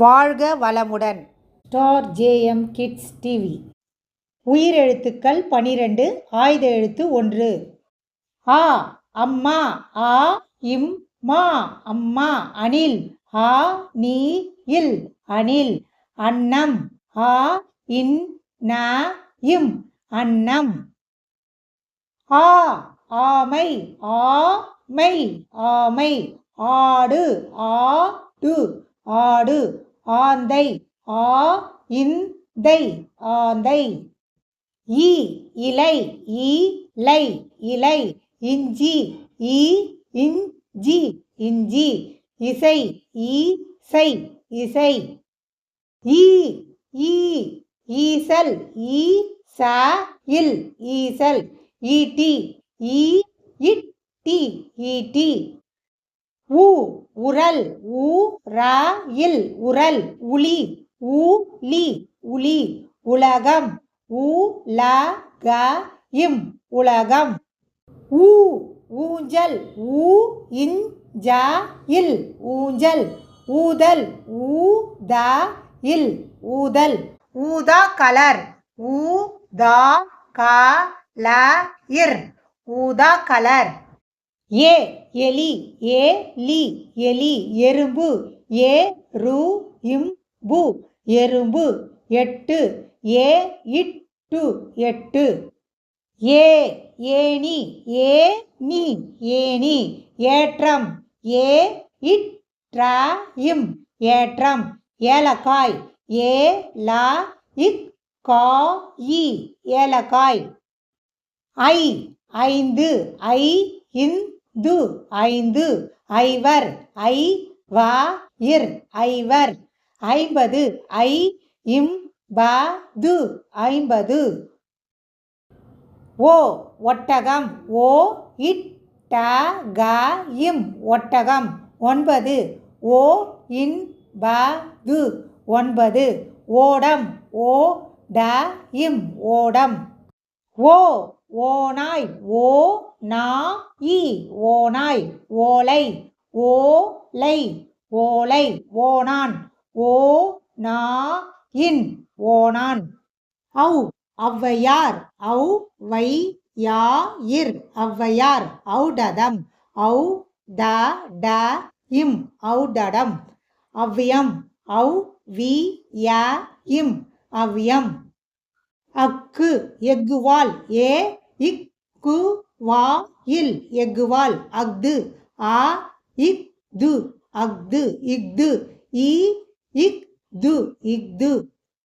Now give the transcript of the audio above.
வாழ்க வளமுடன். Star JM kids TV. உயிரெழுத்துக்கள் 12, ஆயுத எழுத்து 1. ஆ அம்மா, ஆ இம் மா அம்மா. அணில், ஆ நீ இல் அணில். அன்னம், ஆ இன் ந இம் அன்னம். ஆ ஆமை, ஆ மை ஆமை. ஆடு, ஆடு ஆடு. ஆந்தை, ஆ இந்தை ஆந்தை. ஈ இலை, ஈலை இலை. இஞ்சி, ஈ இஞ்சி இஞ்சி. இசை, ஈசை இசை. ஈ ஈ ஈசல், ஈச இல் ஈசல். ஈட்டி, ஈ இட்டி ஈட்டி. ஊ உரல், ஊ ர இல் உரல். உளி, ஊலி உளி. உலகம், ஊ ல க இம் உலகம். ஊ ஊஞ்சல், ஊ இன் ஜ இல் ஊஞ்சல். ஊதல், ஊ த இல் ஊதல். ஊதா கலர், ஊ த க ல இர் ஊதா கலர். ஏ எலி, ஏ லி எலி. எறும்பு, ஏ ரு இம் பு எறும்பு. எட்டு, ஏ இட்டு எட்டு. ஏ ஏணி, ஏ நீ ஏணி. ஏற்றம், ஏ இற்ற இம் ஏற்றம். ஏலக்காய், ஏ ல இக் கா இ ஏலக்காய். ஐ ஐந்து, ஐ இந்து ஐந்து. ஐவர், ஐ வ இர் ஐவர். 50, ஐ இம் ப து ஐம்பது. ஓ ஒட்டகம், ஓ இட் ட க இம் ஒட்டகம். 9, ஓ இன் ப து ஒன்பது. ஓடம், ஓ ட இம் ஓடம். ஓ ஓநாய், ஓ நா இ ஓநாய். ஓலை, ஓலை ஓலை. ஓணான், ஓ நா இன் ஓணான். ஔ ஔவையார், ஔ வை யா இர் ஔவையார். ஔடதம், ஔ த ட இம் ஔடடம். அவ்வியம், ஔ வி ய இம் அவ்வியம். அக்கு எக்குவால், ஏ இக்கு வா இல் எக்குவால். அஃது, ஆ இஃது அஃது. இஃது, இ இஃது இஃது.